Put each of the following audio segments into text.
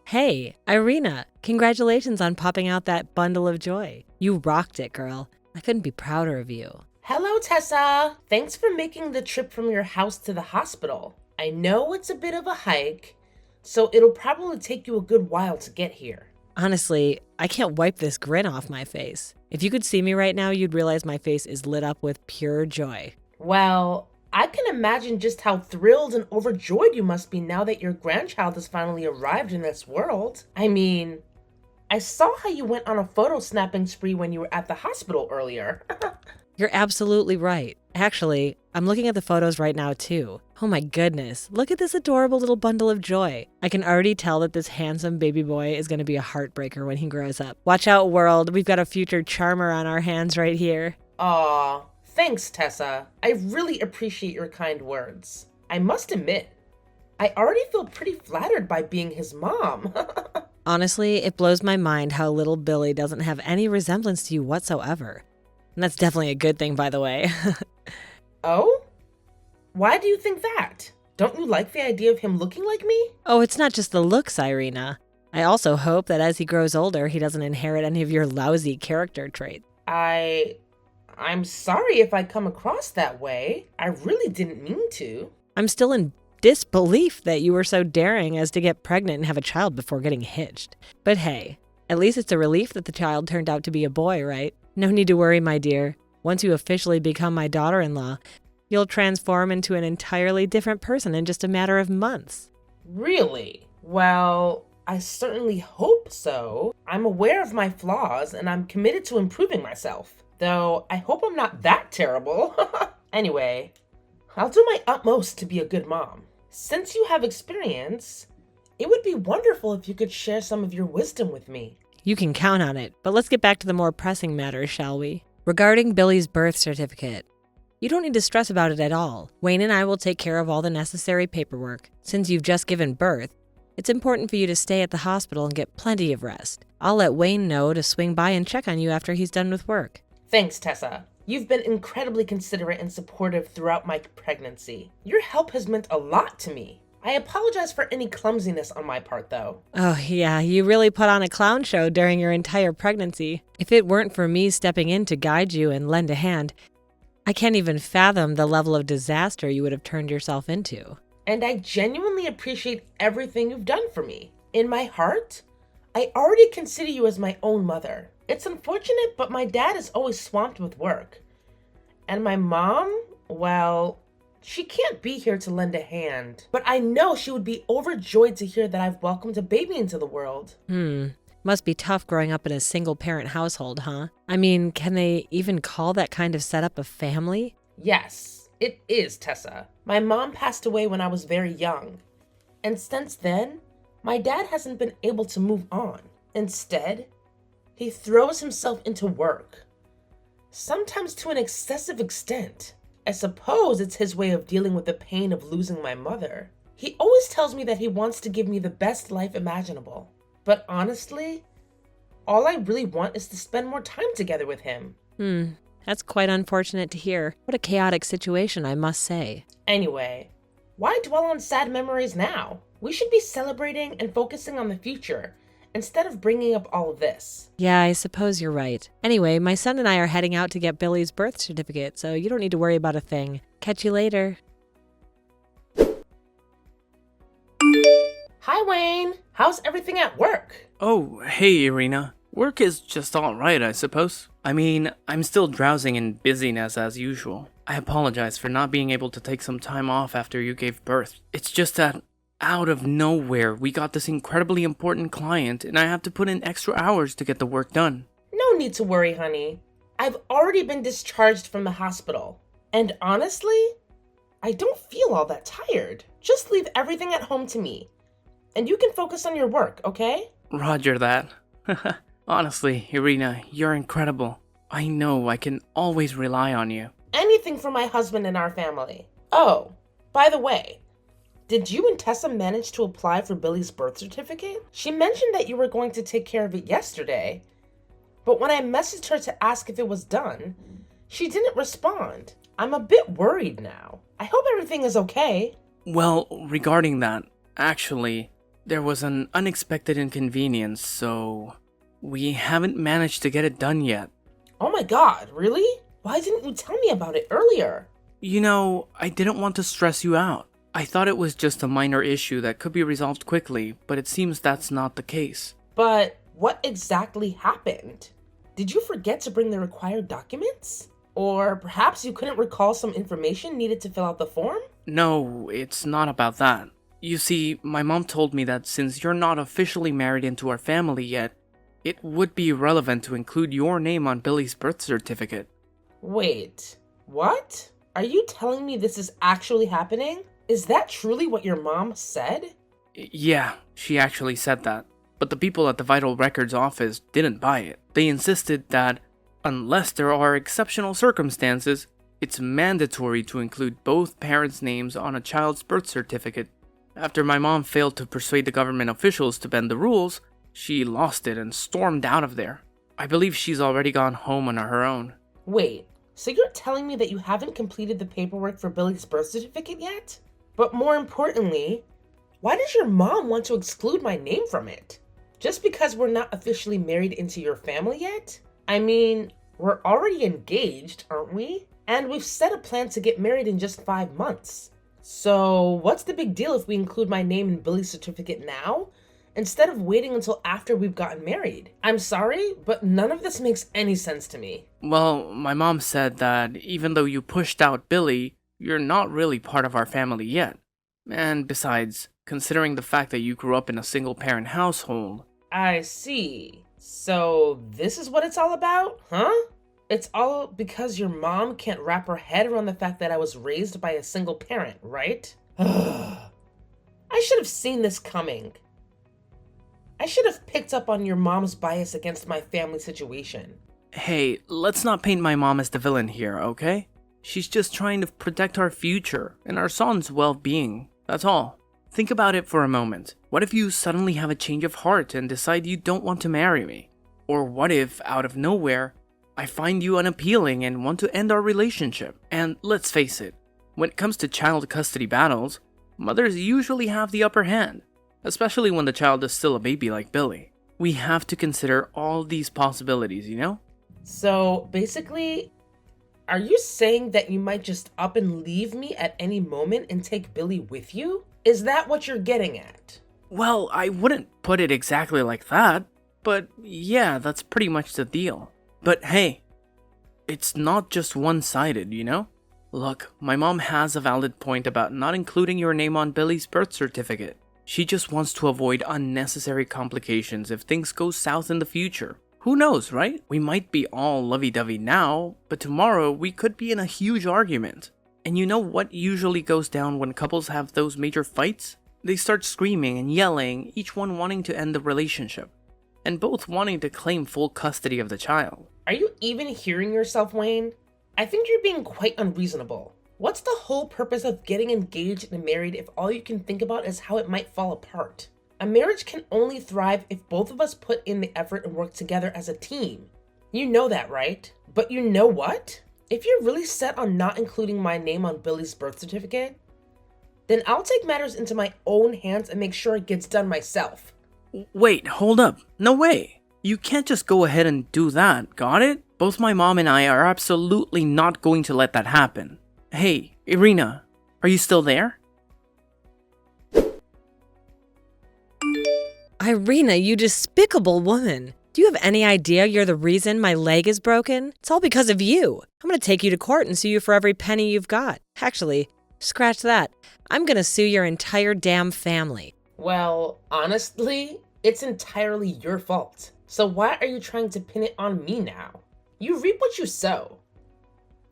Hey, Irina, congratulations on popping out that bundle of joy. You rocked it, girl. I couldn't be prouder of you. Hello, Tessa. Thanks for making the trip from your house to the hospital. I know it's a bit of a hike, so it'll probably take you a good while to get here. Honestly, I can't wipe this grin off my face. If you could see me right now, you'd realize my face is lit up with pure joy. Well, I can imagine just how thrilled and overjoyed you must be now that your grandchild has finally arrived in this world. I saw how you went on a photo snapping spree when you were at the hospital earlier. You're absolutely right. Actually, I'm looking at the photos right now too. Oh my goodness, look at this adorable little bundle of joy. I can already tell that this handsome baby boy is going to be a heartbreaker when he grows up. Watch out, world. We've got a future charmer on our hands right here. Aw, thanks, Tessa. I really appreciate your kind words. I must admit, I already feel pretty flattered by being his mom. Honestly, it blows my mind how little Billy doesn't have any resemblance to you whatsoever. And that's definitely a good thing, by the way. Oh? Why do you think that? Don't you like the idea of him looking like me? Oh, it's not just the looks, Irina. I also hope that as he grows older, he doesn't inherit any of your lousy character traits. I'm sorry if I come across that way. I really didn't mean to. I'm still in disbelief that you were so daring as to get pregnant and have a child before getting hitched. But hey, at least it's a relief that the child turned out to be a boy, right? No need to worry, my dear. Once you officially become my daughter-in-law, you'll transform into an entirely different person in just a matter of months. Really? Well, I certainly hope so. I'm aware of my flaws and I'm committed to improving myself. Though I hope I'm not that terrible. Anyway, I'll do my utmost to be a good mom. Since you have experience, it would be wonderful if you could share some of your wisdom with me. You can count on it, but let's get back to the more pressing matters, shall we? Regarding Billy's birth certificate, you don't need to stress about it at all. Wayne and I will take care of all the necessary paperwork. Since you've just given birth, it's important for you to stay at the hospital and get plenty of rest. I'll let Wayne know to swing by and check on you after he's done with work. Thanks, Tessa. You've been incredibly considerate and supportive throughout my pregnancy. Your help has meant a lot to me. I apologize for any clumsiness on my part, though. Oh yeah, you really put on a clown show during your entire pregnancy. If it weren't for me stepping in to guide you and lend a hand, I can't even fathom the level of disaster you would have turned yourself into. And I genuinely appreciate everything you've done for me. In my heart, I already consider you as my own mother. It's unfortunate, but my dad is always swamped with work. And my mom, well, she can't be here to lend a hand. But I know she would be overjoyed to hear that I've welcomed a baby into the world. Must be tough growing up in a single-parent household, huh? I mean, can they even call that kind of setup a family? Yes, it is, Tessa. My mom passed away when I was very young. And since then, my dad hasn't been able to move on. Instead, he throws himself into work, sometimes to an excessive extent. I suppose it's his way of dealing with the pain of losing my mother. He always tells me that he wants to give me the best life imaginable. But honestly, all I really want is to spend more time together with him. That's quite unfortunate to hear. What a chaotic situation, I must say. Anyway, why dwell on sad memories now? We should be celebrating and focusing on the future, instead of bringing up all of this. Yeah, I suppose you're right. Anyway, my son and I are heading out to get Billy's birth certificate, so you don't need to worry about a thing. Catch you later. Hi, Wayne. How's everything at work? Oh, hey, Irina. Work is just alright, I suppose. I mean, I'm still drowsing in busyness as usual. I apologize for not being able to take some time off after you gave birth. It's just that out of nowhere, we got this incredibly important client, and I have to put in extra hours to get the work done. No need to worry, honey. I've already been discharged from the hospital. And honestly, I don't feel all that tired. Just leave everything at home to me, and you can focus on your work, okay? Roger that. Honestly, Irina, you're incredible. I know I can always rely on you. Anything for my husband and our family. Oh, by the way, did you and Tessa manage to apply for Billy's birth certificate? She mentioned that you were going to take care of it yesterday, but when I messaged her to ask if it was done, she didn't respond. I'm a bit worried now. I hope everything is okay. Well, regarding that, actually, There was an unexpected inconvenience, so we haven't managed to get it done yet. Oh my god, really? Why didn't you tell me about it earlier? You know, I didn't want to stress you out. I thought it was just a minor issue that could be resolved quickly, but it seems that's not the case. But what exactly happened? Did you forget to bring the required documents? Or perhaps you couldn't recall some information needed to fill out the form? No, it's not about that. You see, my mom told me that since you're not officially married into our family yet, it would be relevant to include your name on Billy's birth certificate. Wait, what? Are you telling me this is actually happening? Is that truly what your mom said? Yeah, she actually said that. But the people at the Vital Records office didn't buy it. They insisted that, unless there are exceptional circumstances, it's mandatory to include both parents' names on a child's birth certificate. After my mom failed to persuade the government officials to bend the rules, she lost it and stormed out of there. I believe she's already gone home on her own. Wait, so you're telling me that you haven't completed the paperwork for Billy's birth certificate yet? But more importantly, why does your mom want to exclude my name from it? Just because we're not officially married into your family yet? I mean, we're already engaged, aren't we? And we've set a plan to get married in just 5 months. So what's the big deal if we include my name in Billy's certificate now, instead of waiting until after we've gotten married? I'm sorry, but none of this makes any sense to me. Well, my mom said that even though you pushed out Billy, you're not really part of our family yet. And besides, considering the fact that you grew up in a single-parent household... I see. So this is what it's all about, huh? It's all because your mom can't wrap her head around the fact that I was raised by a single parent, right? I should have seen this coming. I should have picked up on your mom's bias against my family situation. Hey, let's not paint my mom as the villain here, okay? She's just trying to protect our future and our son's well-being, that's all. Think about it for a moment. What if you suddenly have a change of heart and decide you don't want to marry me? Or what if, out of nowhere, I find you unappealing and want to end our relationship? And let's face it, when it comes to child custody battles, mothers usually have the upper hand, especially when the child is still a baby like Billy. We have to consider all these possibilities, you know? So basically, are you saying that you might just up and leave me at any moment and take Billy with you? Is that what you're getting at? Well, I wouldn't put it exactly like that, but yeah, that's pretty much the deal. But hey, it's not just one-sided, you know? Look, my mom has a valid point about not including your name on Billy's birth certificate. She just wants to avoid unnecessary complications if things go south in the future. Who knows, right? We might be all lovey-dovey now, but tomorrow we could be in a huge argument. And you know what usually goes down when couples have those major fights? They start screaming and yelling, each one wanting to end the relationship, and both wanting to claim full custody of the child. Are you even hearing yourself, Wayne? I think you're being quite unreasonable. What's the whole purpose of getting engaged and married if all you can think about is how it might fall apart? A marriage can only thrive if both of us put in the effort and work together as a team. You know that, right? But you know what? If you're really set on not including my name on Billy's birth certificate, then I'll take matters into my own hands and make sure it gets done myself. Wait, hold up. No way. You can't just go ahead and do that, got it? Both my mom and I are absolutely not going to let that happen. Hey, Irina, are you still there? Irina, you despicable woman. Do you have any idea you're the reason my leg is broken? It's all because of you. I'm gonna take you to court and sue you for every penny you've got. Actually, scratch that. I'm gonna sue your entire damn family. Well, honestly, it's entirely your fault. So why are you trying to pin it on me now? You reap what you sow.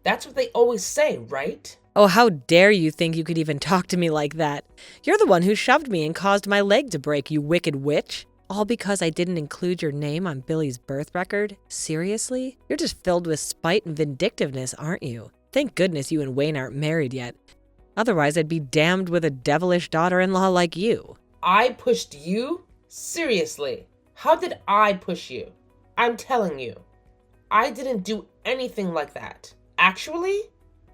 That's what they always say, right? Oh, how dare you think you could even talk to me like that? You're the one who shoved me and caused my leg to break, you wicked witch. All because I didn't include your name on Billy's birth record? Seriously? You're just filled with spite and vindictiveness, aren't you? Thank goodness you and Wayne aren't married yet. Otherwise, I'd be damned with a devilish daughter-in-law like you. I pushed you? Seriously, how did I push you? I'm telling you, I didn't do anything like that. Actually,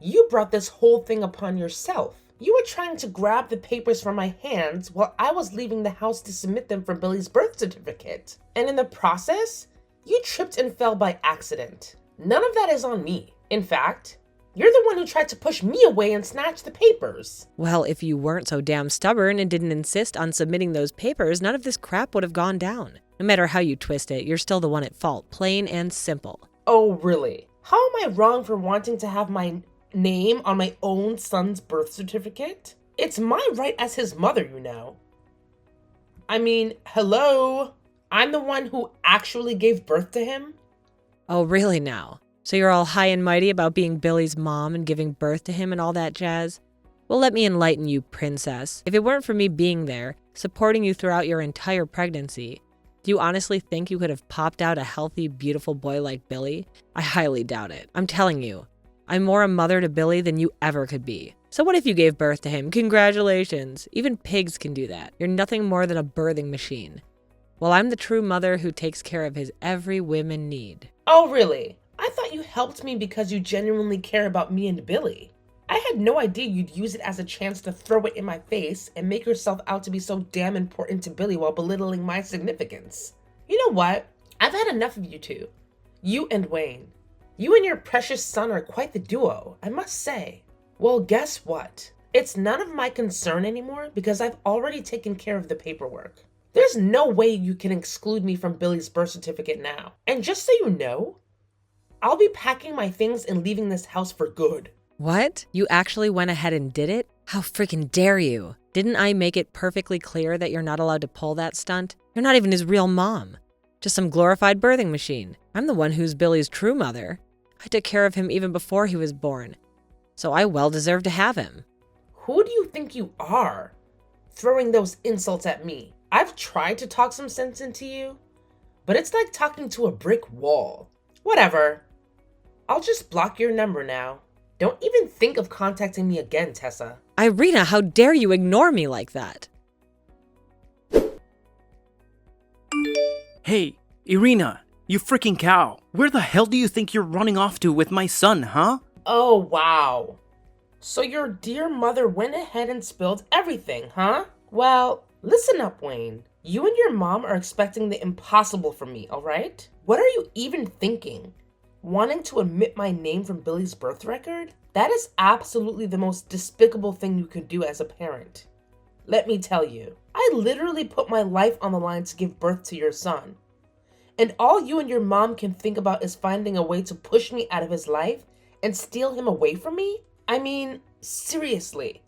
you brought this whole thing upon yourself. You were trying to grab the papers from my hands while I was leaving the house to submit them for Billy's birth certificate. And in the process, you tripped and fell by accident. None of that is on me. In fact, you're the one who tried to push me away and snatch the papers. Well, if you weren't so damn stubborn and didn't insist on submitting those papers, none of this crap would have gone down. No matter how you twist it, you're still the one at fault, plain and simple. Oh, really? How am I wrong for wanting to have my name on my own son's birth certificate? It's my right as his mother, you know. I mean, hello? I'm the one who actually gave birth to him? Oh, really now? So you're all high and mighty about being Billy's mom and giving birth to him and all that jazz? Well, let me enlighten you, princess. If it weren't for me being there, supporting you throughout your entire pregnancy, do you honestly think you could have popped out a healthy, beautiful boy like Billy? I highly doubt it. I'm telling you, I'm more a mother to Billy than you ever could be. So what if you gave birth to him? Congratulations. Even pigs can do that. You're nothing more than a birthing machine. Well, I'm the true mother who takes care of his every whim and need. Oh, really? I thought you helped me because you genuinely care about me and Billy. I had no idea you'd use it as a chance to throw it in my face and make yourself out to be so damn important to Billy while belittling my significance. You know what? I've had enough of you two. You and Wayne. You and your precious son are quite the duo, I must say. Well, guess what? It's none of my concern anymore because I've already taken care of the paperwork. There's no way you can exclude me from Billy's birth certificate now. And just so you know, I'll be packing my things and leaving this house for good. What? You actually went ahead and did it? How freaking dare you? Didn't I make it perfectly clear that you're not allowed to pull that stunt? You're not even his real mom. Just some glorified birthing machine. I'm the one who's Billy's true mother. I took care of him even before he was born. So I well deserve to have him. Who do you think you are? Throwing those insults at me. I've tried to talk some sense into you, but it's like talking to a brick wall. Whatever. I'll just block your number now. Don't even think of contacting me again, Tessa. Irina, how dare you ignore me like that? Hey, Irina, you freaking cow. Where the hell do you think you're running off to with my son, huh? Oh, wow. So your dear mother went ahead and spilled everything, huh? Well, listen up, Wayne. You and your mom are expecting the impossible from me, alright? What are you even thinking? Wanting to omit my name from Billy's birth record? That is absolutely the most despicable thing you can do as a parent. Let me tell you, I literally put my life on the line to give birth to your son. And all you and your mom can think about is finding a way to push me out of his life and steal him away from me? I mean, seriously,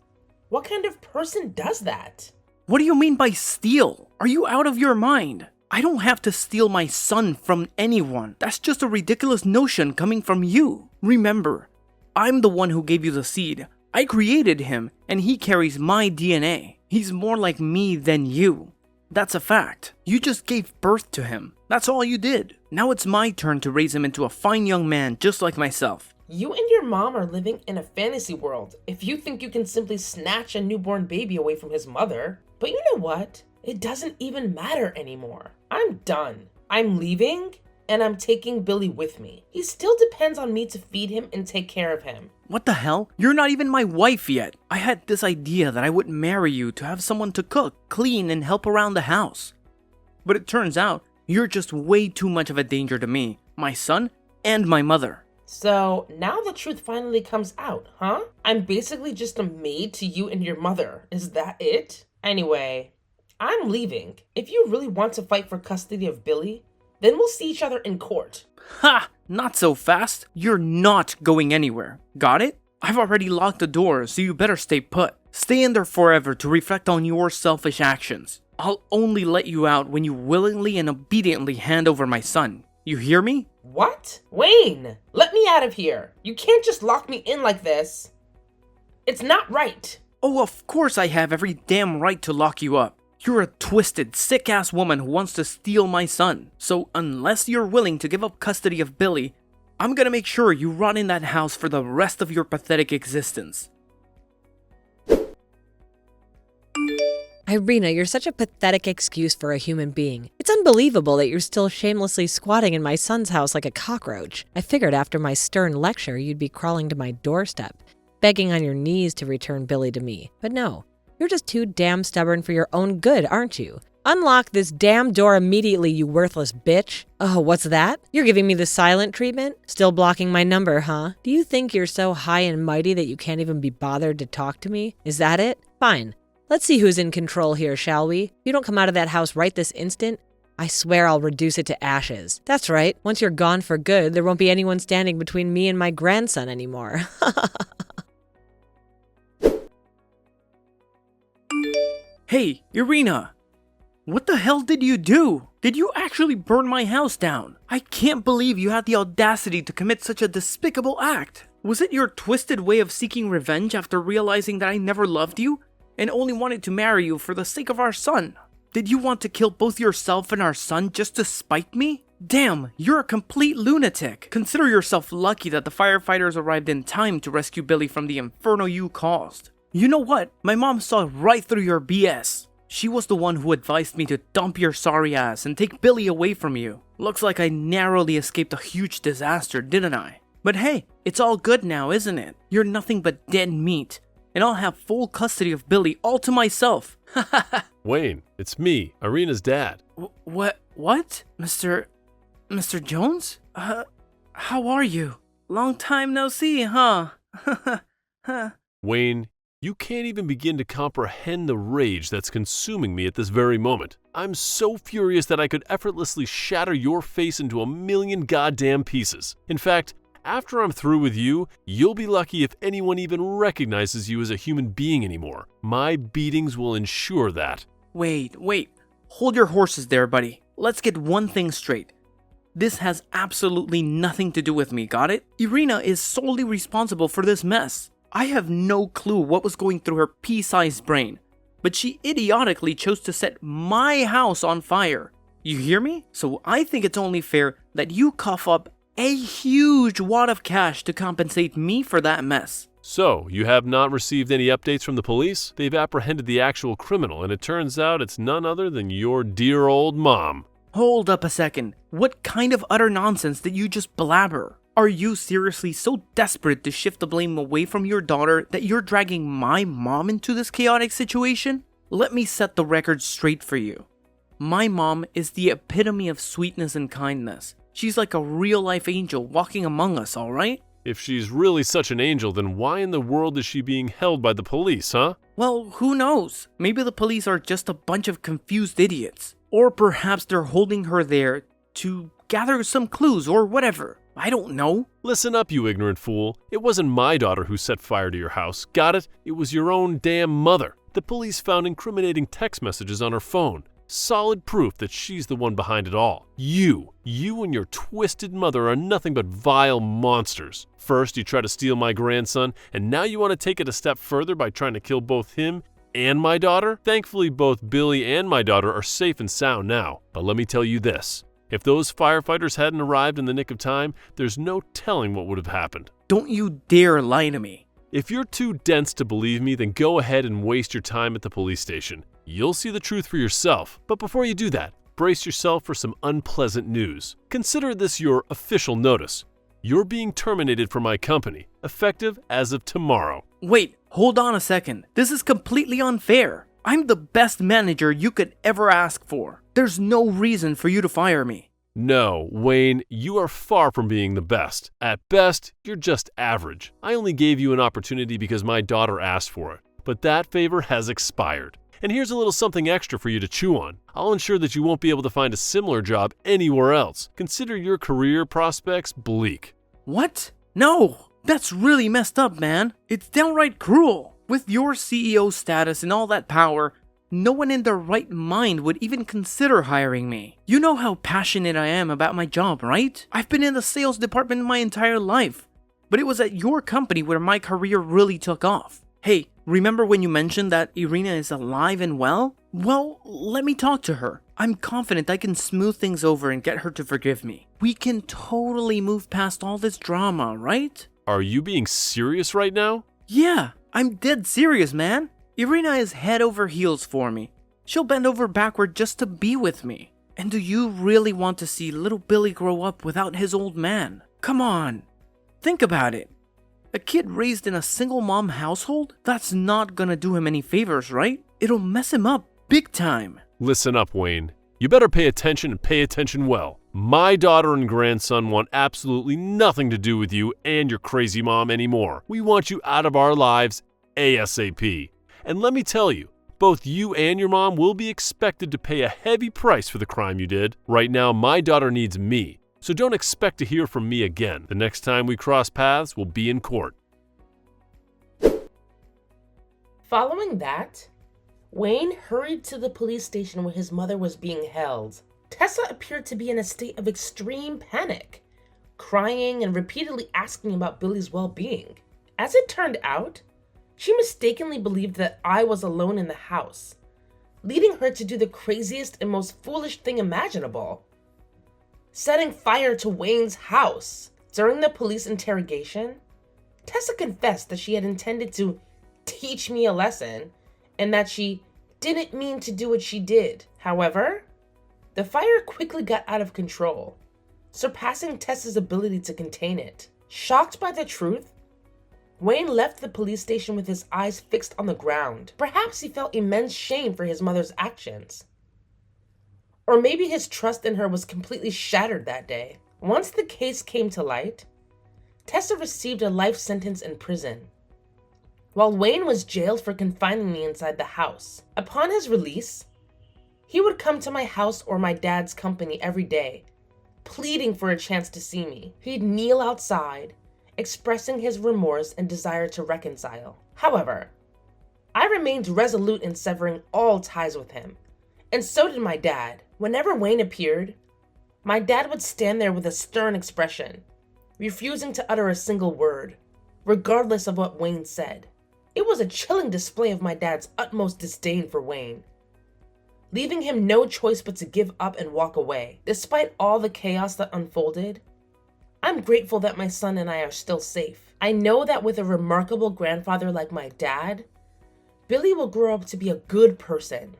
what kind of person does that? What do you mean by steal? Are you out of your mind? I don't have to steal my son from anyone. That's just a ridiculous notion coming from you. Remember, I'm the one who gave you the seed. I created him, and he carries my DNA. He's more like me than you. That's a fact. You just gave birth to him. That's all you did. Now it's my turn to raise him into a fine young man just like myself. You and your mom are living in a fantasy world if you think you can simply snatch a newborn baby away from his mother. But you know what? It doesn't even matter anymore. I'm done. I'm leaving, and I'm taking Billy with me. He still depends on me to feed him and take care of him. What the hell? You're not even my wife yet. I had this idea that I would marry you to have someone to cook, clean, and help around the house. But it turns out, you're just way too much of a danger to me, my son, and my mother. So now the truth finally comes out, huh? I'm basically just a maid to you and your mother. Is that it? Anyway, I'm leaving. If you really want to fight for custody of Billy, then we'll see each other in court. Ha! Not so fast. You're not going anywhere. Got it? I've already locked the door, so you better stay put. Stay in there forever to reflect on your selfish actions. I'll only let you out when you willingly and obediently hand over my son. You hear me? What? Wayne, let me out of here. You can't just lock me in like this. It's not right. Oh, of course I have every damn right to lock you up. You're a twisted, sick-ass woman who wants to steal my son. So unless you're willing to give up custody of Billy, I'm gonna make sure you rot in that house for the rest of your pathetic existence. Irina, you're such a pathetic excuse for a human being. It's unbelievable that you're still shamelessly squatting in my son's house like a cockroach. I figured after my stern lecture you'd be crawling to my doorstep. begging on your knees to return Billy to me. But no, you're just too damn stubborn for your own good, aren't you? Unlock this damn door immediately, you worthless bitch. Oh, what's that? You're giving me the silent treatment? Still blocking my number, huh? Do you think you're so high and mighty that you can't even be bothered to talk to me? Is that it? Fine. Let's see who's in control here, shall we? If you don't come out of that house right this instant, I swear I'll reduce it to ashes. That's right. Once you're gone for good, there won't be anyone standing between me and my grandson anymore. Hey, Irina! What the hell did you do? Did you actually burn my house down? I can't believe you had the audacity to commit such a despicable act. Was it your twisted way of seeking revenge after realizing that I never loved you and only wanted to marry you for the sake of our son? Did you want to kill both yourself and our son just to spite me? Damn, you're a complete lunatic. Consider yourself lucky that the firefighters arrived in time to rescue Billy from the inferno you caused. You know what? My mom saw right through your BS. She was the one who advised me to dump your sorry ass and take Billy away from you. Looks like I narrowly escaped a huge disaster, didn't I? But hey, it's all good now, isn't it? You're nothing but dead meat, and I'll have full custody of Billy all to myself. Wayne, it's me, Irina's dad. What? Mr. Jones? How are you? Long time no see, huh? Wayne, you can't even begin to comprehend the rage that's consuming me at this very moment. I'm so furious that I could effortlessly shatter your face into a million goddamn pieces. In fact, after I'm through with you, you'll be lucky if anyone even recognizes you as a human being anymore. My beatings will ensure that. Wait. Hold your horses there, buddy. Let's get one thing straight. This has absolutely nothing to do with me, got it? Irina is solely responsible for this mess. I have no clue what was going through her pea-sized brain, but she idiotically chose to set my house on fire. You hear me? So I think it's only fair that you cough up a huge wad of cash to compensate me for that mess. So, you have not received any updates from the police? They've apprehended the actual criminal, and it turns out it's none other than your dear old mom. Hold up a second. What kind of utter nonsense did you just blabber? Are you seriously so desperate to shift the blame away from your daughter that you're dragging my mom into this chaotic situation? Let me set the record straight for you. My mom is the epitome of sweetness and kindness. She's like a real-life angel walking among us, alright? If she's really such an angel, then why in the world is she being held by the police, huh? Well, who knows? Maybe the police are just a bunch of confused idiots. Or perhaps they're holding her there to gather some clues or whatever. I don't know. Listen up, you ignorant fool. It wasn't my daughter who set fire to your house, got it? It was your own damn mother. The police found incriminating text messages on her phone. Solid proof that she's the one behind it all. You and your twisted mother are nothing but vile monsters. First, you try to steal my grandson, and now you want to take it a step further by trying to kill both him and my daughter? Thankfully, both Billy and my daughter are safe and sound now. But let me tell you this. If those firefighters hadn't arrived in the nick of time, there's no telling what would have happened. Don't you dare lie to me. If you're too dense to believe me, then go ahead and waste your time at the police station. You'll see the truth for yourself. But before you do that, brace yourself for some unpleasant news. Consider this your official notice. You're being terminated from my company, effective as of tomorrow. Wait, hold on a second. This is completely unfair. I'm the best manager you could ever ask for. There's no reason for you to fire me. No, Wayne, you are far from being the best. At best, you're just average. I only gave you an opportunity because my daughter asked for it, but that favor has expired. And here's a little something extra for you to chew on. I'll ensure that you won't be able to find a similar job anywhere else. Consider your career prospects bleak. What? No, that's really messed up, man. It's downright cruel. With your CEO status and all that power, no one in their right mind would even consider hiring me. You know how passionate I am about my job, right? I've been in the sales department my entire life, but it was at your company where my career really took off. Hey, remember when you mentioned that Irina is alive and well? Well, let me talk to her. I'm confident I can smooth things over and get her to forgive me. We can totally move past all this drama, right? Are you being serious right now? Yeah, I'm dead serious, man. Irina is head over heels for me. She'll bend over backward just to be with me. And do you really want to see little Billy grow up without his old man? Come on, think about it. A kid raised in a single mom household? That's not gonna do him any favors, right? It'll mess him up big time. Listen up, Wayne. You better pay attention and pay attention well. My daughter and grandson want absolutely nothing to do with you and your crazy mom anymore. We want you out of our lives ASAP. And let me tell you, both you and your mom will be expected to pay a heavy price for the crime you did. Right now, my daughter needs me, so don't expect to hear from me again. The next time we cross paths, we'll be in court. Following that, Wayne hurried to the police station where his mother was being held. Tessa appeared to be in a state of extreme panic, crying and repeatedly asking about Billy's well-being. As it turned out, she mistakenly believed that I was alone in the house, leading her to do the craziest and most foolish thing imaginable: setting fire to Wayne's house. During the police interrogation, Tessa confessed that she had intended to teach me a lesson and that she didn't mean to do what she did. However, the fire quickly got out of control, surpassing Tessa's ability to contain it. Shocked by the truth, Wayne left the police station with his eyes fixed on the ground. Perhaps he felt immense shame for his mother's actions. Or maybe his trust in her was completely shattered that day. Once the case came to light, Tessa received a life sentence in prison, while Wayne was jailed for confining me inside the house. Upon his release, he would come to my house or my dad's company every day, pleading for a chance to see me. He'd kneel outside, expressing his remorse and desire to reconcile. However, I remained resolute in severing all ties with him, and so did my dad. Whenever Wayne appeared, my dad would stand there with a stern expression, refusing to utter a single word, regardless of what Wayne said. It was a chilling display of my dad's utmost disdain for Wayne, leaving him no choice but to give up and walk away. Despite all the chaos that unfolded, I'm grateful that my son and I are still safe. I know that with a remarkable grandfather like my dad, Billy will grow up to be a good person,